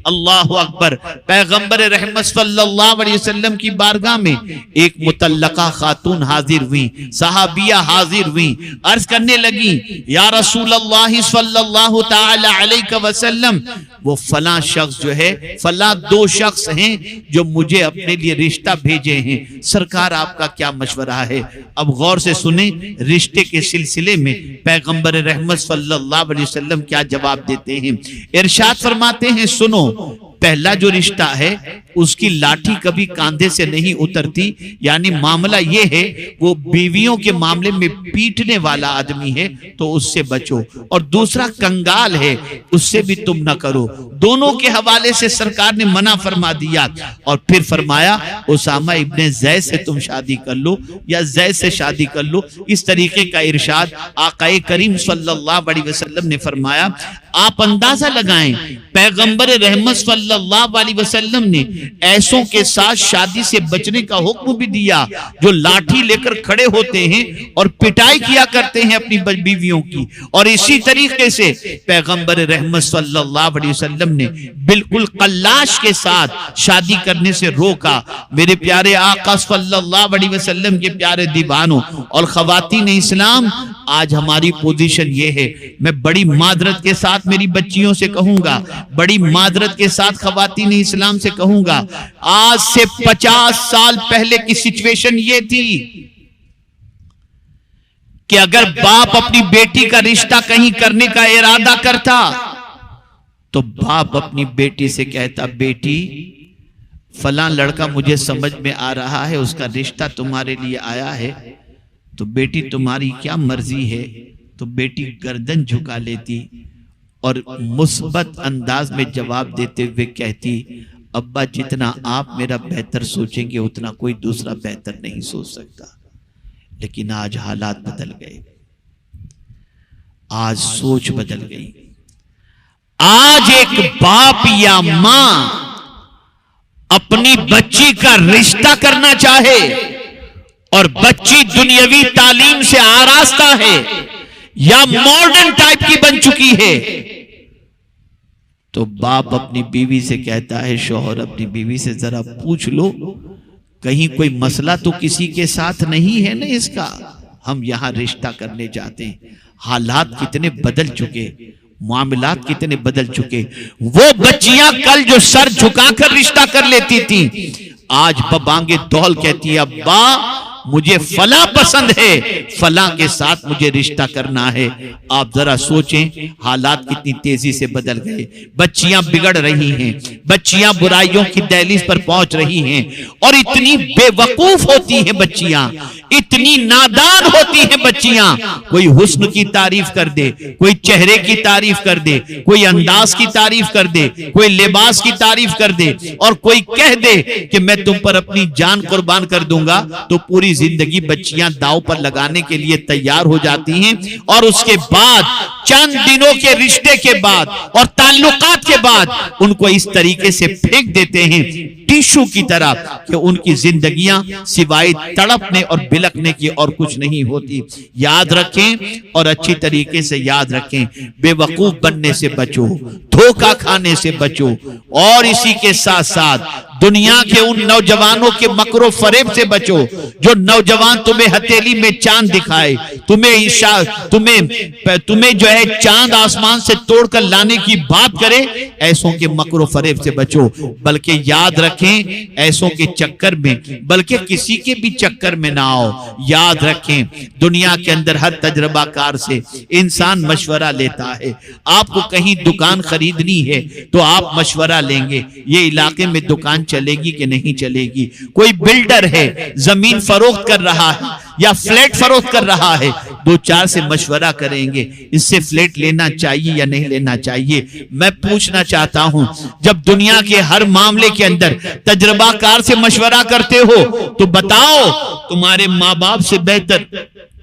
اللہ اکبر. پیغمبر رحمت صلی اللہ علیہ وسلم کی بارگاہ میں ایک مطلقہ خاتون حاضر ہوئی, صحابیہ حاضر ہوئی, عرض کرنے لگی یا رسول اللہ صلی اللہ تعالی علیہ وسلم, وہ فلاں شخص جو ہے, فلاں دو شخص ہیں جو مجھے اپنے لیے رشتہ بھیجے ہیں, سرکار آپ کا کیا مشورہ ہے؟ اب غور سے سنیں رشتے کے سلسلے میں پیغمبر رحمت صلی اللہ علیہ وسلم کیا جواب دیتے ہیں. ارشاد فرماتے ہیں سنو, پہلا جو رشتہ ہے اس کی لاٹھی کبھی کاندھے سے نہیں اترتی, یعنی معاملہ یہ ہے وہ بیویوں کے معاملے میں پیٹنے والا آدمی ہے تو اس سے بچو, اور دوسرا کنگال ہے اس سے بھی تم نہ کرو. دونوں کے حوالے سے سرکار نے منع فرما دیا, اور پھر فرمایا اسامہ ابن زید سے تم شادی کر لو یا زید سے شادی کر لو. اس طریقے کا ارشاد آقا کریم صلی اللہ علیہ وسلم نے فرمایا. آپ اندازہ لگائیں پیغمبر رحمت صلی اللہ علیہ وسلم نے ایسوں کے ساتھ شادی سے بچنے کا حکم بھی دیا جو لاٹھی لے کر کھڑے ہوتے ہیں اور پٹائی کیا کرتے ہیں اپنی بیویوں کی, اور اسی طریقے سے پیغمبر رحمت صلی اللہ علیہ وسلم نے بالکل قلاش کے ساتھ شادی کرنے سے روکا. میرے پیارے آقا صلی اللہ علیہ وسلم کے پیارے دیوانوں اور خواتین اسلام, آج ہماری پوزیشن یہ ہے, میں بڑی معذرت کے ساتھ میری بچیوں سے کہوں گا, بڑی معذرت کے ساتھ خواتین اسلام سے کہوں گا, آج سے 50 سال پہلے کی سچویشن یہ تھی کہ اگر باپ اپنی بیٹی کا رشتہ کہیں کرنے کا ارادہ کرتا تو باپ اپنی بیٹی سے کہتا بیٹی فلاں لڑکا مجھے سمجھ میں آ رہا ہے, اس کا رشتہ تمہارے لیے آیا ہے, تو بیٹی تمہاری کیا مرضی ہے؟ تو بیٹی گردن جھکا لیتی اور مثبت انداز میں جواب دیتے ہوئے کہتی ابا جتنا آپ میرا بہتر سوچیں گے اتنا کوئی دوسرا بہتر نہیں سوچ سکتا. لیکن آج حالات بدل گئے, آج سوچ بدل گئی. آج ایک باپ یا ماں اپنی بچی کا رشتہ کرنا چاہے اور بچی دنیاوی تعلیم سے آراستہ ہے یا ماڈرن ٹائپ کی بن چکی ہے, تو باپ اپنی بیوی سے کہتا ہے, شوہر اپنی بیوی سے ذرا پوچھ لو کہیں کوئی مسئلہ تو کسی کے ساتھ نہیں ہے نا اس کا, ہم یہاں رشتہ کرنے جاتے ہیں. حالات کتنے بدل چکے, معاملات کتنے بدل چکے. وہ بچیاں کل جو سر جھکا کر رشتہ کر لیتی تھی آج ببانگے دول کہتی ہے ابا مجھے فلاں پسند ہے, فلاں کے ساتھ مجھے رشتہ کرنا ہے. آپ ذرا سوچیں حالات کتنی تیزی سے بدل گئے. بچیاں بگڑ رہی ہیں, بچیاں برائیوں کی دہلیز پر پہنچ رہی ہیں, اور اتنی بے وقوف ہوتی ہیں بچیاں, اتنی نادان ہوتی ہیں بچیاں. کوئی حسن کی تعریف کر دے, کوئی چہرے کی تعریف کر دے, کوئی انداز کی تعریف کر دے, کوئی لباس کی تعریف کر دے, اور کوئی کہہ دے کہ میں تم پر اپنی جان قربان کر دوں گا, تو پوری زندگی بچیاں داؤ پر لگانے کے لیے تیار ہو جاتی ہیں. اور اس کے بعد چند دنوں کے رشتے کے بعد اور تعلقات کے بعد ان کو اس طریقے سے پھینک دیتے ہیں ٹیشو کی طرح کہ ان کی زندگیاں سوائے تڑپنے اور بلکنے کی اور کچھ نہیں ہوتی. یاد رکھیں اور اچھی طریقے سے یاد رکھیں, بے وقوف بننے سے بچو, دھوکہ کھانے سے بچو, اور اسی کے ساتھ ساتھ دنیا کے ان نوجوانوں کے مکر و فریب سے بچو جو نوجوان تمہیں ہتھیلی میں چاند دکھائے, تمہیں جو ہے چاند آسمان سے توڑ کر لانے کی بات کرے. ایسوں کے مکر و فریب سے بچو. بلکہ یاد رکھیں ایسوں کے چکر میں, بلکہ کسی کے بھی چکر میں نہ آؤ. یاد رکھیں دنیا کے اندر ہر تجربہ کار سے انسان مشورہ لیتا ہے. آپ کو کہیں دکان خریدنی ہے تو آپ مشورہ لیں گے یہ علاقے میں دکان چلے گی کہ نہیں چلے گی. کوئی بلڈر ہے زمین فروخت کر رہا ہے یا فلیٹ فروخت کر رہا ہے, دو چار سے مشورہ کریں گے اس سے فلیٹ لینا چاہیے یا نہیں لینا چاہیے. میں پوچھنا چاہتا ہوں جب دنیا کے ہر معاملے کے اندر تجربہ کار سے مشورہ کرتے ہو تو بتاؤ تمہارے ماں باپ سے بہتر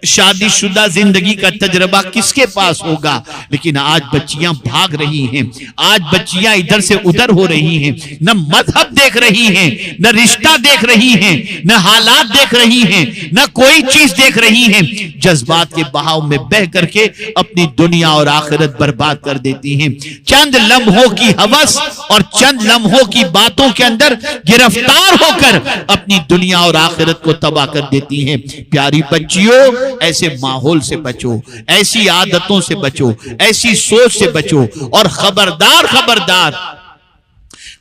شادی شدہ زندگی کا تجربہ کس کے پاس ہوگا؟ لیکن آج بچیاں بھاگ رہی ہیں، آج بچیاں ادھر سے ادھر ہو رہی ہیں، نہ مذہب دیکھ رہی ہیں، نہ رشتہ دیکھ رہی ہیں، نہ حالات دیکھ رہی ہیں، نہ کوئی چیز دیکھ رہی ہیں، جذبات کے بہاؤ میں بہہ کر کے اپنی دنیا اور آخرت برباد کر دیتی ہیں۔ چند لمحوں کی ہوس اور چند لمحوں کی باتوں کے اندر گرفتار ہو کر اپنی دنیا اور آخرت کو تباہ کر دیتی ہیں۔ پیاری بچیوں، ایسے ماحول سے بچو، ایسی عادتوں سے بچو، ایسی سوچ سے بچو، اور خبردار خبردار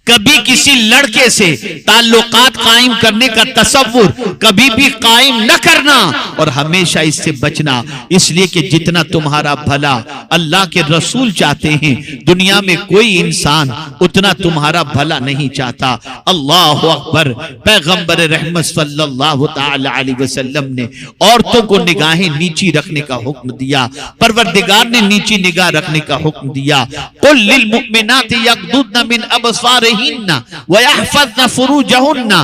کبھی کسی لڑکے سے تعلقات قائم کرنے کا تصور کبھی بھی قائم نہ کرنا، اور ہمیشہ اس سے بچنا، اس لیے کہ جتنا تمہارا بھلا اللہ کے رسول چاہتے ہیں، دنیا میں کوئی انسان اتنا تمہارا بھلا نہیں چاہتا۔ اللہ اکبر۔ پیغمبر رحمت صلی اللہ تعالی علیہ وسلم نے عورتوں کو نگاہیں نیچی رکھنے کا حکم دیا، پروردگار نے نیچی نگاہ رکھنے کا حکم دیا۔ قل للمؤمنات یغضضن من ابصارہن وَيَحْفَظْنَ فُرُوجَهُنَّ،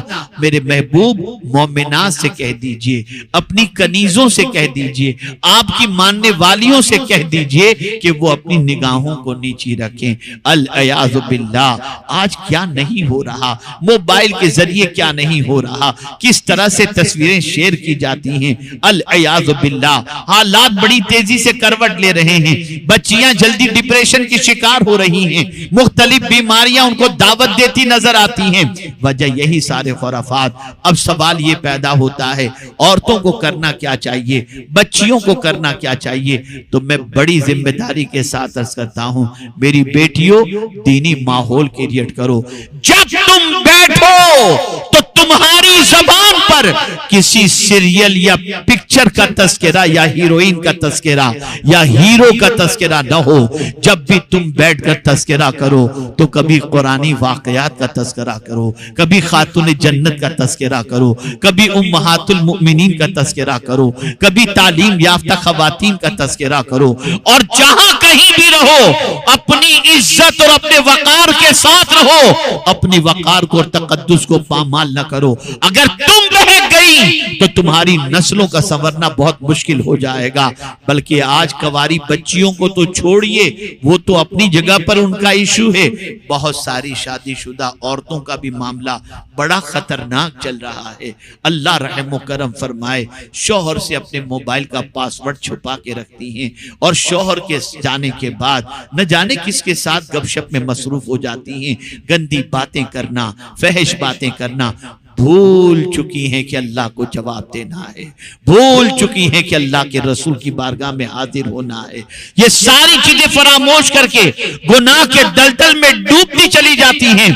میرے محبوب مومنات سے کہہ دیجئے، اپنی کنیزوں سے کہہ دیجئے، آپ کی ماننے والیوں سے کہہ دیجئے کہ وہ اپنی نگاہوں کو نیچی رکھیں۔ العیاذ باللہ، آج کیا نہیں ہو رہا، موبائل کے ذریعے کیا نہیں ہو رہا، کس طرح سے تصویریں شیئر کی جاتی ہیں۔ العیاذ باللہ، حالات بڑی تیزی سے کروٹ لے رہے ہیں، بچیاں جلدی ڈپریشن کی شکار ہو رہی ہیں، مختلف بیماریاں ان کو دعوت دیتی نظر آتی ہیں۔ وجہ یہی سارے خرافات۔ اب سوال یہ پیدا ہوتا ہے، عورتوں کو کرنا کیا چاہیے، بچیوں کو کرنا کیا چاہیے؟ تو میں بڑی ذمہ داری کے ساتھ عرض کرتا ہوں، میری بیٹیوں، دینی ماحول کریٹ کرو۔ جب تم بیٹھو تو تمہاری زبان پر کسی سیریل یا پکچر کا تذکرہ یا ہیروئن کا تذکرہ یا ہیرو کا تذکرہ نہ ہو۔ جب بھی تم بیٹھ کر تذکرہ کرو تو کبھی قرآنی واقعات کا تذکرہ کرو، کبھی خاتون جنت کا تذکرہ کرو، کبھی امہات المؤمنین کا تذکرہ کرو، کبھی تعلیم یافتہ خواتین کا تذکرہ کرو، اور جہاں کہیں بھی رہو اپنی عزت اور اپنے وقار کے ساتھ رہو، اپنی وقار کو اور تقدس کو پامال نہ کرو۔ اگر تم رہ گئی تو تمہاری نسلوں کا سنورنا بہت مشکل ہو جائے گا۔ بلکہ آج کواری بچیوں کو تو چھوڑیے، وہ تو اپنی جگہ پر ان کا ایشو ہے، بہت ساری شادی شدہ عورتوں کا بھی معاملہ بڑا خطرناک چل رہا ہے۔ اللہ رحم و کرم فرمائے، شوہر سے اپنے موبائل کا پاسورڈ چھپا کے رکھتی ہیں، اور شوہر کے جانے کے بعد نہ جانے کس کے ساتھ گپ شپ میں مصروف ہو جاتی ہیں، گندی باتیں کرنا، فحش باتیں کرنا۔ بھول چکی ہیں کہ اللہ کو جواب دینا ہے، بھول چکی ہیں کہ اللہ کے رسول کی بارگاہ میں حاضر ہونا ہے۔ یہ ساری چیزیں فراموش کر کے گناہ کے دلدل میں ڈوبتی چلی جاتی ہیں،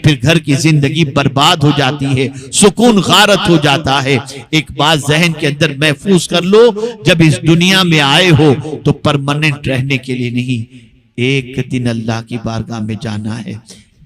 پھر گھر کی زندگی برباد ہو جاتی ہے، سکون غارت ہو جاتا ہے۔ ایک بات ذہن کے اندر محفوظ کر لو، جب اس دنیا میں آئے ہو تو پرماننٹ رہنے کے لیے نہیں، ایک دن اللہ کی بارگاہ میں جانا ہے،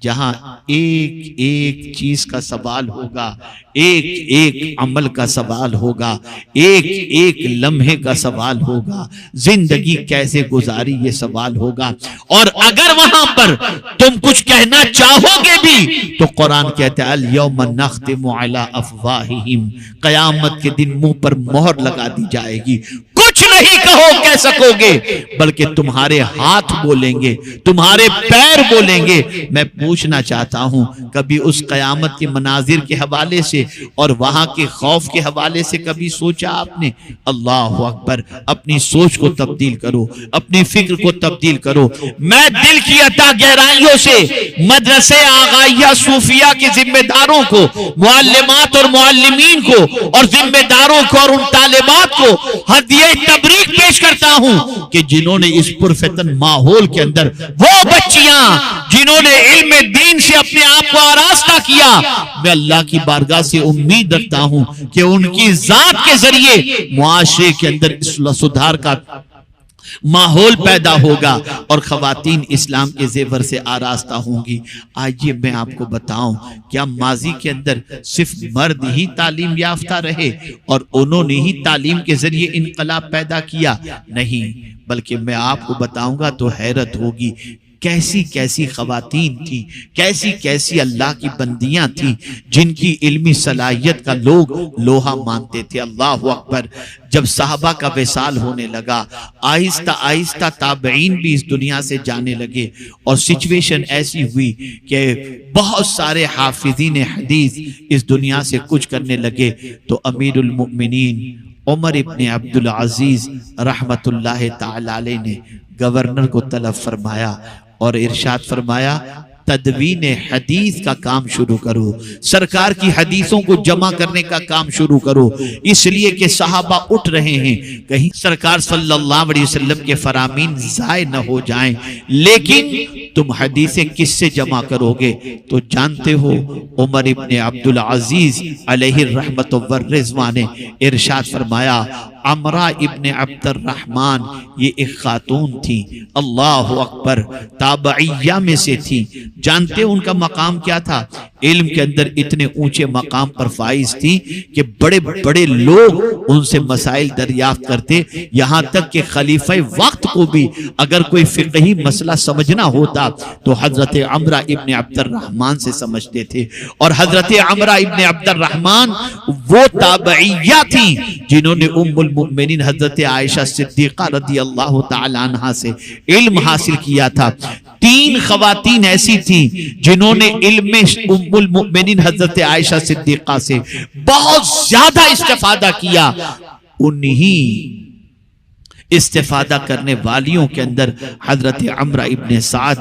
جہاں ایک ایک چیز کا سوال ہوگا، ایک ایک عمل کا سوال ہوگا، ایک ایک لمحے کا سوال ہوگا، زندگی کیسے گزاری یہ سوال ہوگا۔ اور اگر وہاں پر تم کچھ کہنا چاہو گے بھی تو قرآن کہتا ہے الیوم نختم علی افواہہم، قیامت کے دن منہ پر مہر لگا دی جائے گی، کچھ نہیں کہہ سکو گے، بلکہ تمہارے ہاتھ بولیں گے، تمہارے پیر بولیں گے۔ میں پوچھنا چاہتا ہوں، کبھی اس قیامت کے مناظر کے حوالے سے اور وہاں کے خوف کے حوالے سے کبھی سوچا آپ نے؟ اللہ اکبر۔ اپنی سوچ کو تبدیل کرو، اپنی فکر کو تبدیل کرو۔ میں دل کی عطا گہرائیوں سے مدرسے آغائیہ صوفیہ کے ذمہ داروں کو، معلمات اور معلمین کو، اور ذمہ داروں کو اور ان طالبات کو ہدیہ تبریک پیش کرتا ہوں کہ جنہوں نے اس پرفتن ماحول کے اندر، وہ بچیاں جنہوں نے علم دین سے اپنے آپ کو آراستہ کیا، میں اللہ کی بارگاہ سے امید رکھتا ہوں کہ ان کی ذات کے ذریعے معاشرے کے اندر اصلاح سدھار کا ماحول پیدا ہوگا اور خواتین اسلام کے زیور سے آراستہ ہوں گی۔ آئیے میں آپ کو بتاؤں، کیا ماضی کے اندر صرف مرد ہی تعلیم یافتہ رہے اور انہوں نے ہی تعلیم کے ذریعے انقلاب پیدا کیا؟ نہیں، بلکہ میں آپ کو بتاؤں گا تو حیرت ہوگی، کیسی کیسی خواتین تھیں، کیسی کیسی اللہ کی بندیاں تھیں جن کی علمی صلاحیت کا لوگ لوہا مانتے تھے۔ اللہ اکبر۔ جب صحابہ کا وصال ہونے لگا، آہستہ آہستہ تابعین بھی اس دنیا سے جانے لگے، اور سچویشن ایسی ہوئی کہ بہت سارے حافظین حدیث اس دنیا سے کچھ کرنے لگے، تو امیر المؤمنین عمر ابن عبدالعزیز رحمت اللہ تعالی علیہ نے گورنر کو طلب فرمایا اور ارشاد فرمایا تدوین حدیث کا کام شروع کرو، سرکار کی حدیثوں کو جمع کرنے کا کام شروع کرو، اس لیے کہ صحابہ اٹھ رہے ہیں، کہیں سرکار صلی اللہ علیہ وسلم کے فرامین ضائع نہ ہو جائیں، لیکن تم حدیثیں کس سے جمع کرو گے؟ تو جانتے ہو عمر ابن عبدالعزیز علیہ الرحمت والرضوان نے ارشاد فرمایا عمرہ ابن عبد الرحمن، یہ ایک خاتون تھی، اللہ اکبر، تابعیہ میں سے تھی۔ جانتے ان کا مقام کیا تھا؟ علم کے اندر اتنے اونچے مقام پر فائز تھی کہ بڑے بڑے لوگ ان سے مسائل دریافت کرتے، یہاں تک کہ خلیفہ وقت کو بھی اگر کوئی فقہی مسئلہ سمجھنا ہوتا تو حضرت عمرہ ابن عبد الرحمن سے سمجھتے تھے، اور حضرت عمرہ ابن عبد الرحمن وہ تابعیہ تھی جنہوں نے ام المؤمنین حضرت عائشہ صدیقہ رضی اللہ تعالی عنہا سے علم حاصل کیا تھا۔ 3 خواتین ایسی تھیں جنہوں نے علم میں ام المؤمنین حضرت عائشہ صدیقہ سے بہت زیادہ استفادہ کیا۔ انہی استفادہ کرنے والیوں کے اندر حضرت عمرہ ابن سعد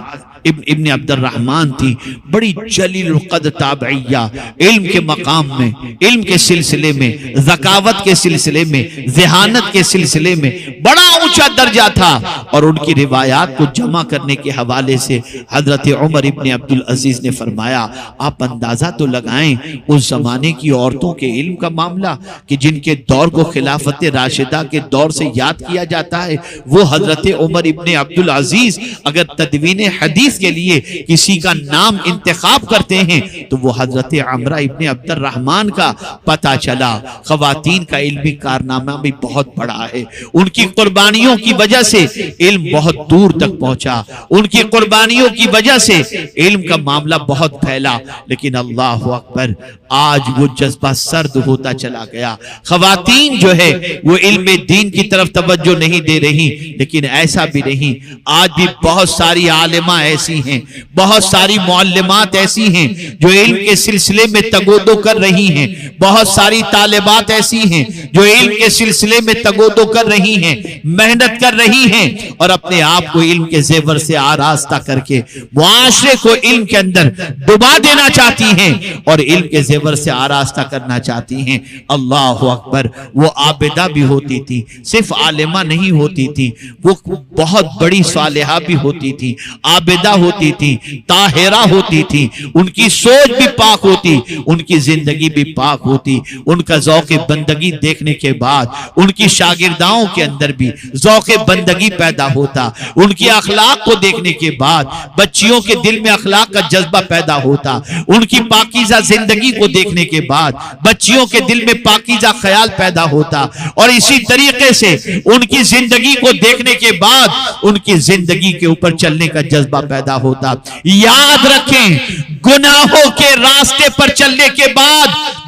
ابن عبد الرحمن تھی، بڑی جلیل القدر تابعیہ، علم کے مقام میں، علم کے سلسلے میں، ذکاوت کے سلسلے میں، ذہانت کے سلسلے میں بڑا اونچا درجہ تھا، اور ان کی روایات کو جمع کرنے کے حوالے سے حضرت عمر ابن عبدالعزیز نے فرمایا آپ اندازہ تو لگائیں اس زمانے کی عورتوں کے علم کا معاملہ کہ جن کے دور کو خلافت راشدہ کے دور سے یاد کیا جاتا ہے، وہ حضرت عمر ابن عبدالعزیز اگر تدوین حدیث کے لیے کسی کا نام انتخاب کرتے ہیں تو وہ حضرت عمرہ ابن عبد الرحمن کا پتہ چلا۔ خواتین کا علمی کارنامہ بھی بہت بڑا ہے، ان کی قربانیوں کی وجہ سے علم بہت دور تک پہنچا، ان کی قربانیوں کی وجہ سے علم کا معاملہ بہت پھیلا، لیکن اللہ اکبر آج وہ جذبہ سرد ہوتا چلا گیا۔ خواتین جو ہے وہ علم دین کی طرف توجہ نہیں دے رہی، لیکن ایسا بھی نہیں، آج بھی بہت ساری عالمہ ایسی ہیں، بہت ساری معلمات ایسی ہیں جو علم کے سلسلے میں تگودو کر رہی ہیں، بہت ساری طالبات ایسی ہیں جو علم کے سلسلے میں تگودو کر رہی ہیں، محنت کر رہی ہیں، اور اپنے آپ کو علم کے زیور سے آراستہ کر کے معاشرے کو علم کے اندر ڈبا دینا چاہتی ہیں اور علم کے زیور سے آراستہ کرنا چاہتی ہیں۔ اللہ اکبر، وہ عابدہ بھی ہوتی تھی، صرف عالمہ نہیں ہوتی تھی، وہ بہت بڑی صالحہ بھی ہوتی تھی، عابدہ ہوتی تھی، طاہرہ ہوتی تھی، ان کی سوچ بھی پاک ہوتی، ان کی زندگی بھی پاک ہوتی، ان کا ذوق بندگی دیکھنے کے بعد ان کی شاگرداؤں کے اندر بھی ذوق بندگی پیدا ہوتا، ان کی اخلاق کو دیکھنے کے بعد بچیوں کے دل میں اخلاق کا جذبہ پیدا ہوتا، ان کی پاکیزہ زندگی کو دیکھنے کے بعد بچیوں کے دل میں پاکیزہ خیال پیدا ہوتا، اور اسی طریقے سے ان کی زندگی کو دیکھنے کے بعد ان کی زندگی کے اوپر چلنے کا جذبہ پیدا ہوتا۔ یاد رکھیں گناہوں کے راستے پر چلنے کے بعد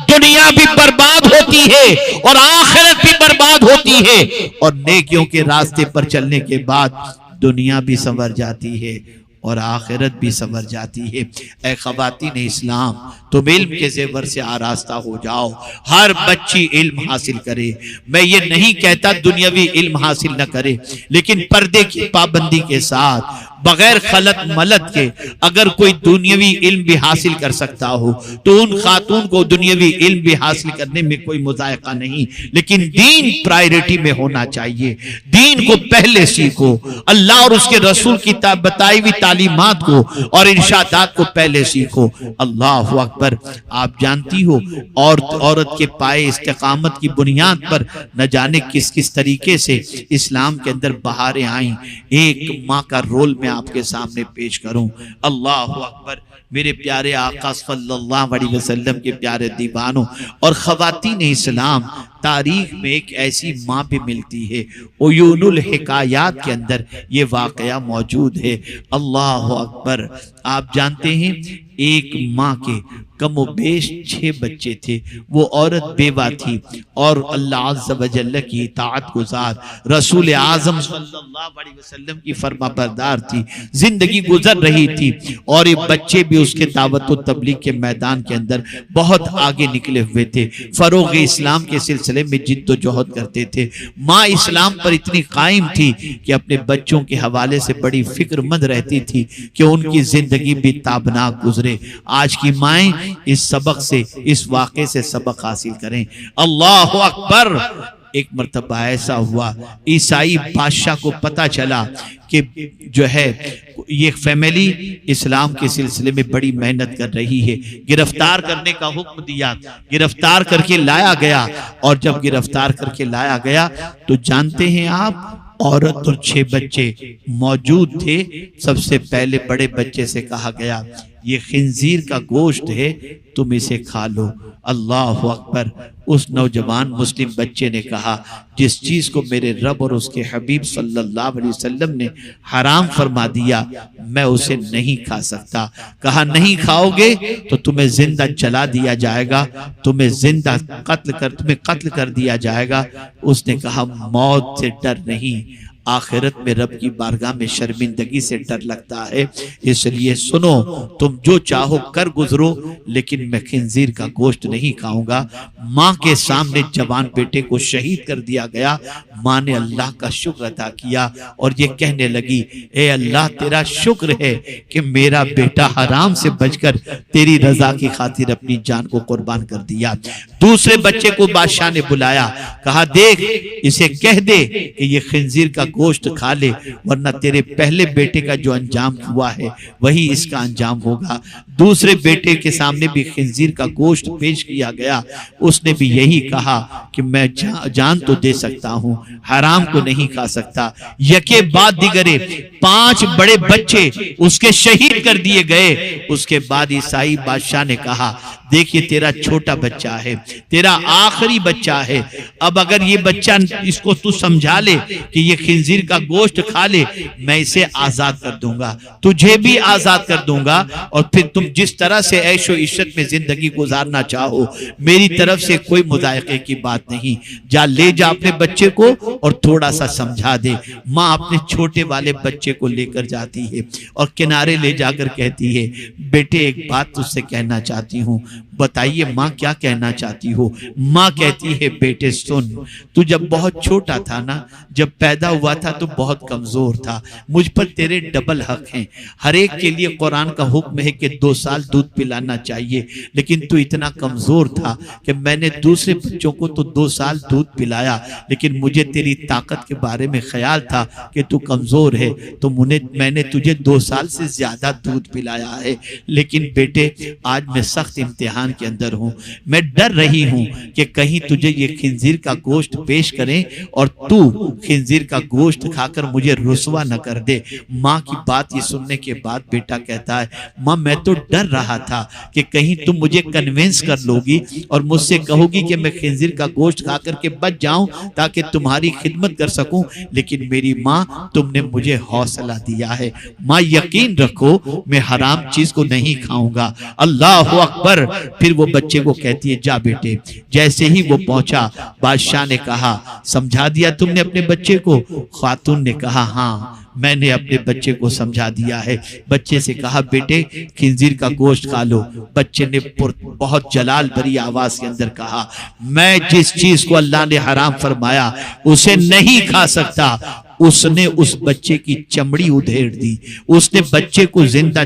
دنیا بھی برباد ہوتی ہے اور آخرت بھی برباد ہوتی ہے، اور نیکیوں کے راستے پر چلنے کے بعد دنیا بھی سنور جاتی ہے اور آخرت بھی سنور جاتی ہے۔ اے خواتین اسلام، تم علم کے زیور سے آراستہ ہو جاؤ، ہر بچی علم حاصل کرے۔ میں یہ نہیں کہتا دنیاوی علم حاصل نہ کرے، لیکن پردے کی پابندی کے ساتھ بغیر خلط ملت کے اگر کوئی دنیاوی علم بھی حاصل کر سکتا ہو تو ان خاتون کو دنیاوی علم بھی حاصل کرنے میں کوئی مذائقہ نہیں، لیکن دین پرائیورٹی میں ہونا چاہیے۔ دین کو پہلے سیکھو، اللہ اور اس کے رسول کی بتائی ہوئی تعلیمات کو اور ارشادات کو پہلے سیکھو۔ اللہ اکبر، آپ جانتی ہو عورت کے پائے استقامت کی بنیاد پر نہ جانے کس کس طریقے سے اسلام کے اندر بہاریں آئیں۔ ایک ماں کا رول میں آپ کے سامنے پیش کروں۔ اللہ اکبر۔ میرے پیارے آقا صلی اللہ علیہ وسلم کے پیارے دیوانوں اور خواتین اسلام، تاریخ میں ایک ایسی ماں بھی ملتی ہے، عیون الحکایات کے اندر یہ واقعہ موجود ہے۔ اللہ اکبر۔ آپ جانتے ہیں ایک ماں کے کم و بیش 6 بچے تھے، وہ عورت بیوہ تھی اور اللہ عز و جل کی اطاعت گزار، رسول اعظم صلی اللہ علیہ وسلم کی فرما بردار تھی، زندگی گزر رہی تھی، اور یہ بچے بھی اس کے دعوت و تبلیغ کے میدان کے اندر بہت آگے نکلے ہوئے تھے، فروغ اسلام کے سلسلے میں جد و جہد کرتے تھے۔ ماں اسلام پر اتنی قائم تھی کہ اپنے بچوں کے حوالے سے بڑی فکر مند رہتی تھی کہ ان کی زندگی بھی تابناک گزرے۔ آج کی مائیں اس سبق سے، اس واقعے سے سبق حاصل کریں۔ اللہ اکبر۔ ایک مرتبہ ایسا ہوا، عیسائی بادشاہ کو پتا چلا کہ جو ہے یہ فیملی اسلام کے سلسلے میں بڑی محنت کر رہی ہے، گرفتار کرنے کا حکم دیا، گرفتار کر کے لایا گیا، اور جب گرفتار کر کے لایا گیا تو جانتے ہیں آپ، عورت اور 6 بچے موجود تھے۔ سب سے پہلے بڑے بچے سے کہا گیا یہ خنزیر کا گوشت ہے، تم اسے کھا لو۔ اللہ اکبر۔ اس نوجوان مسلم بچے نے کہا جس چیز کو میرے رب اور اس کے حبیب صلی اللہ علیہ وسلم نے حرام فرما دیا میں اسے نہیں کھا سکتا۔ کہا نہیں کھاؤ گے تو تمہیں زندہ جلا دیا جائے گا، تمہیں قتل کر دیا جائے گا۔ اس نے کہا موت سے ڈر نہیں، آخرت میں رب کی بارگاہ میں شرمندگی سے ڈر لگتا ہے، اس لیے سنو تم جو چاہو کر گزرو، لیکن میں خنزیر کا گوشت نہیں کھاؤں گا۔ ماں کے سامنے جوان بیٹے کو شہید کر دیا گیا۔ ماں نے اللہ کا شکر ادا کیا اور یہ کہنے لگی اے اللہ تیرا شکر ہے کہ میرا بیٹا حرام سے بچ کر تیری رضا کی خاطر اپنی جان کو قربان کر دیا۔ دوسرے بچے کو بادشاہ نے بلایا، کہا دیکھ اسے کہہ دے کہ یہ خنزیر کا گوشت کھا لے، ورنہ تیرے پہلے بیٹے کا جو انجام ہوا ہے وہی اس کا انجام ہوگا۔ دوسرے بیٹے کے سامنے بھی خنزیر کا گوشت پیش کیا گیا، اس نے بھی یہی کہا کہ میں جان تو دے سکتا ہوں، حرام کو نہیں کھا سکتا۔ یکے بعد دیگرے 5 بڑے بچے اس کے شہید کر دیے گئے۔ اس کے بعد عیسائی بادشاہ نے کہا دیکھیے تیرا چھوٹا بچہ ہے، تیرا آخری بچہ ہے، اب اگر یہ بچہ اس کو تو سمجھا لے کہ یہ خنزیر کا گوشت کھا لے میں اسے آزاد کر دوں گا، تجھے بھی آزاد کر دوں گا، اور پھر تم جس طرح سے عیش و عشرت میں زندگی گزارنا چاہو میری طرف سے کوئی مضائقے کی بات نہیں۔ جا لے جا اپنے بچے کو اور تھوڑا سا سمجھا دے۔ ماں اپنے چھوٹے والے بچے کو لے کر جاتی ہے اور کنارے لے جا کر کہتی ہے بیٹے ایک بات تجھ سے کہنا چاہتی ہوں، بتائیے ماں کیا کہنا چاہتی ہو؟ ماں کہتی ہے بیٹے سن، تو جب بہت چھوٹا تھا نا، جب پیدا ہوا تھا تو بہت کمزور تھا، مجھ پر تیرے ڈبل حق ہیں۔ ہر ایک کے لیے قرآن کا حکم ہے کہ 2 سال دودھ پلانا چاہیے، لیکن تو اتنا کمزور تھا کہ میں نے دوسرے بچوں کو تو 2 سال دودھ پلایا، لیکن مجھے تیری طاقت کے بارے میں خیال تھا کہ تو کمزور ہے تو میں نے تجھے 2 سال سے زیادہ دودھ پلایا ہے۔ لیکن بیٹے آج میں سخت امتحان کے اندر ہوں، میں ڈر رہی ہوں کہ کہیں تجھے یہ خنزیر کا گوشت پیش کریں اور تو خنزیر کا گوشت کھا کر مجھے رسوا نہ کر دے۔ ماں کی بات یہ سننے کے بعد بیٹا کہتا ہے ماں میں تو ڈر رہا تھا کہ کہیں تم مجھے کنونس کر لو گی اور مجھ سے کہو گی کہ میں خنزیر کا گوشت کھا کر کے بچ جاؤں تاکہ تمہاری خدمت کر سکوں، لیکن میری ماں تم نے مجھے حوصلہ دیا ہے، ماں یقین رکھو میں حرام چیز کو نہیں کھاؤں گا۔ اللہ اکبر۔ پھر وہ بچے کو کہتی ہے جا بیٹے۔ جیسے ہی وہ پہنچا بادشاہ نے کہا سمجھا دیا تم نے اپنے بچے کو؟ خاتون نے کہا ہاں میں نے اپنے بچے کو سمجھا دیا ہے۔ بچے سے کہا بیٹے خنزیر کا گوشت کھا لو۔ بچے نے بہت جلال بھری آواز کے اندر کہا میں جس چیز کو اللہ نے حرام فرمایا اسے نہیں کھا سکتا۔ اس نے اس بچے کی چمڑی ادھیڑ دی، اس نے بچے کو زندہ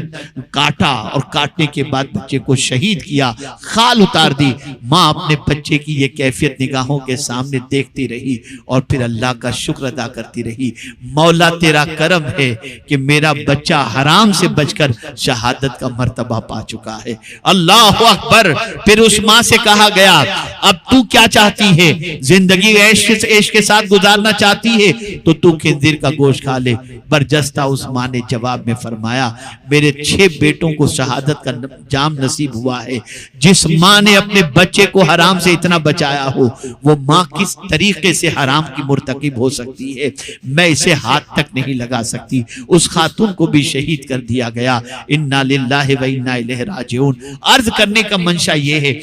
کاٹا اور کاٹنے کے بعد بچے کو شہید کیا، خال اتار دی۔ ماں اپنے بچے کی یہ کیفیت نگاہوں کے سامنے دیکھتی رہی اور پھر اللہ کا شکر ادا کرتی رہی، مولا تیرا کرم ہے کہ میرا بچہ حرام سے بچ کر شہادت کا مرتبہ پا چکا ہے۔ اللہ اکبر۔ پھر اس ماں سے کہا گیا اب تو کیا چاہتی ہے؟ زندگی عیش کے ساتھ گزارنا چاہتی ہے تو خنزیر کا گوشت کھا لے۔ برجستہ اس ماں نے جواب میں فرمایا میرے 6 بیٹوں کو شہادت کا جام نصیب ہوا ہے، جس ماں نے اپنے بچے کو حرام سے اتنا بچایا ہو وہ ماں کس طریقے سے حرام کی مرتکب ہو سکتی ہے، میں اسے ہاتھ تک نہیں لگا سکتی۔ اس خاتون کو بھی شہید کر دیا گیا۔ انا للہ و انا الیہ راجعون۔ عرض کرنے کا منشا یہ ہے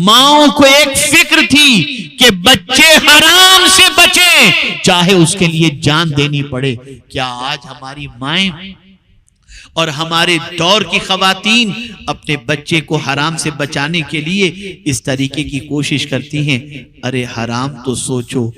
ماؤں کو ایک فکر تھی کہ بچے حرام سے بچیں چاہے اس کے لیے جان دینی پڑے۔ کیا آج ہماری مائیں اور ہمارے دور کی خواتین اپنے بچے کو حرام سے بچانے کے لیے اس طریقے کی کوشش کرتی ہیں؟ ارے حرام تو سوچو،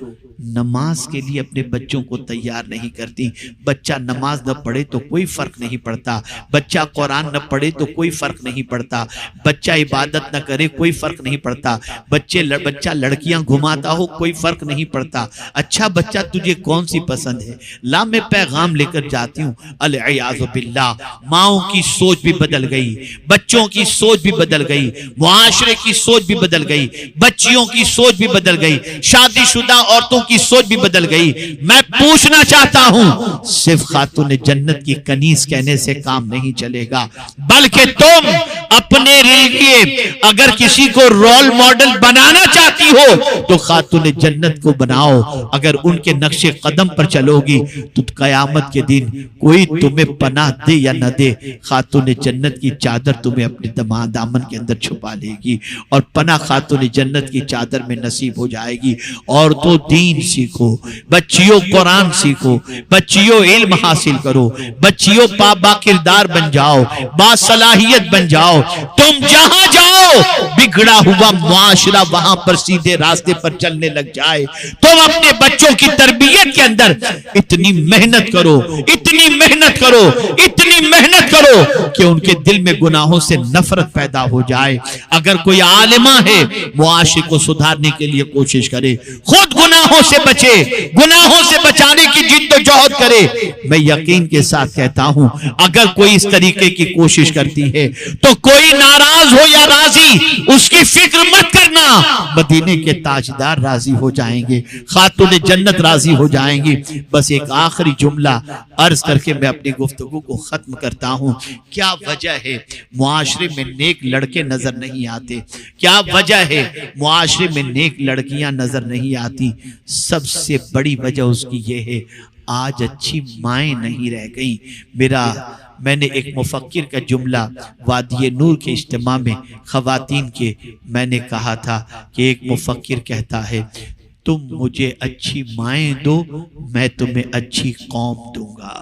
نماز کے لیے اپنے بچوں کو تیار نہیں کرتی۔ بچہ نماز نہ پڑھے تو کوئی فرق نہیں پڑتا، بچہ قرآن نہ پڑھے تو کوئی فرق نہیں پڑتا، بچہ عبادت نہ کرے کوئی فرق نہیں پڑتا، بچہ لڑکیاں گھماتا ہو کوئی فرق نہیں پڑتا۔ اچھا بچہ تجھے کون سی پسند ہے؟ لا میں پیغام لے کر جاتی ہوں، العیاذ باللہ۔ ماؤں کی سوچ بھی بدل گئی، بچوں کی سوچ بھی بدل گئی، معاشرے کی سوچ بھی بدل گئی، بچیوں کی سوچ بھی بدل گئی، شادی شدہ عورتوں کی سوچ بھی بدل گئی۔ میں پوچھنا چاہتا ہوں صرف خاتون جنت کی کنیز کہنے سے کام نہیں چلے گا، بلکہ تم اپنے لیے اگر کسی کو رول ماڈل بنانا چاہتی ہو تو خاتون جنت کو بناؤ۔ اگر ان کے نقش قدم پر چلو گی تو قیامت کے دن کوئی تمہیں پناہ دے یا نہ دے، خاتون جنت کی چادر تمہیں اپنے دامن کے اندر چھپا لے گی اور پناہ خاتون جنت کی چادر میں نصیب ہو جائے گی۔ اور تو دین سیکھو، بچیوں قرآن سیکھو، بچیوں علم حاصل کرو، بچیوں با کردار بن جاؤ، با صلاحیت بن جاؤ۔ تم جہاں جاؤ بگڑا ہوا معاشرہ وہاں پر سیدھے راستے پر چلنے لگ جائے۔ تم اپنے بچوں کی تربیت کے اندر اتنی محنت کرو، اتنی محنت کرو، اتنی محنت کرو کہ ان کے دل میں گناہوں سے نفرت پیدا ہو جائے۔ اگر کوئی عالمہ ہے معاشرے کو سدھارنے کے لیے کوشش کرے، خود گناہوں سے بچے، گناہوں سے بچانے کی جد و جہد کرے۔ میں یقین کے ساتھ کہتا ہوں اگر کوئی اس طریقے کی کوشش کرتی ہے تو کوئی ناراض ہو یا راضی اس کی فکر مت کرنا، مدینے کے تاجدار راضی ہو جائیں گے، خاتون جنت راضی ہو جائیں گی۔ بس ایک آخری جملہ عرض کر کے میں اپنی گفتگو کو ختم کرتا ہوں۔ کیا وجہ ہے معاشرے میں نیک لڑکے نظر نہیں آتے؟ کیا وجہ ہے معاشرے میں نیک لڑکیاں نظر نہیں آتی؟ سب سے بڑی وجہ اس کی یہ ہے آج اچھی مائیں نہیں رہ گئیں۔ میں نے ایک مفکر کا جملہ وادی نور کے اجتماع میں خواتین کے میں نے کہا تھا کہ ایک مفکر کہتا ہے تم مجھے اچھی مائیں دو میں تمہیں اچھی قوم دوں گا۔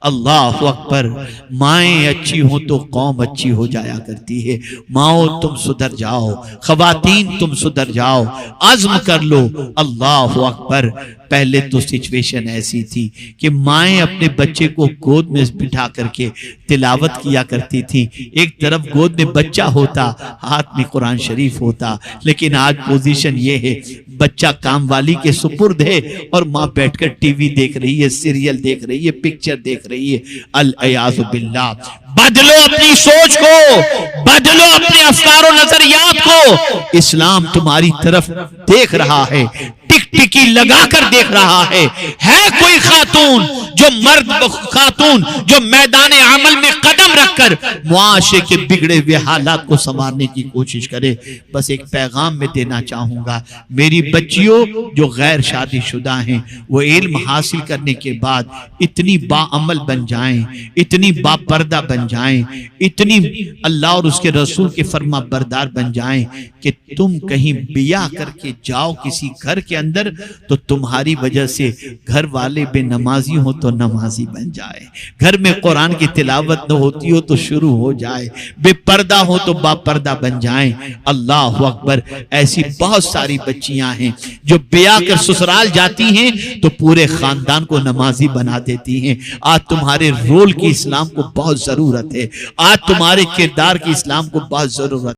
اللہ اکبر، مائیں اچھی ہوں تو قوم اچھی ہو جایا کرتی ہے۔ ماؤں تم سدھر جاؤ، خواتین تم سدھر جاؤ، عزم کر لو۔ اللہ اکبر، پہلے تو سچویشن ایسی تھی کہ مائیں اپنے بچے کو گود میں بٹھا کر کے تلاوت کیا کرتی تھی، ایک طرف گود میں بچہ ہوتا، ہاتھ میں قرآن شریف ہوتا۔ لیکن آج پوزیشن یہ ہے بچہ کام والی کے سپرد ہے اور ماں بیٹھ کر ٹی وی دیکھ رہی ہے، سیریل دیکھ رہی ہے، پکچر دیکھ رہی ہے۔ العیاذ باللہ، بدلو اپنی سوچ کو، بدلو اپنے افکار و نظریات کو۔ اسلام تمہاری طرف دیکھ رہا ہے، ٹک ٹکی لگا کر دیکھ رہا ہے۔ کوئی خاتون جو مرد خاتون جو میدان عمل میں قدم رکھ کر معاشرے کے بگڑے ہوئے حالات کو سنوارنے کی کوشش کرے؟ بس ایک پیغام میں دینا چاہوں گا، میری بچیوں جو غیر شادی شدہ ہیں وہ علم حاصل کرنے کے بعد اتنی با عمل بن جائیں، اتنی با پردہ بن جائیں، اتنی اللہ اور اس کے رسول کے فرما بردار بن جائیں کہ تم کہیں بیاہ کر کے جاؤ کسی گھر کے اندر تو تمہاری وجہ سے گھر والے بے نمازی ہو تو نمازی بن جائے، گھر میں قرآن کی تلاوت نہ ہوتی ہو تو شروع ہو جائے، بے پردہ ہو تو با پردہ بن جائیں۔ اللہ اکبر، ایسی بہت ساری بچیاں ہیں جو بیاہ کر سسرال جاتی ہیں تو پورے خاندان کو نمازی بنا دیتی ہیں۔ آج تمہارے رول کی اسلام کو بہت ضرورت ہے، آج تمہارے کردار کی اسلام کو بہت ضرورت ہے۔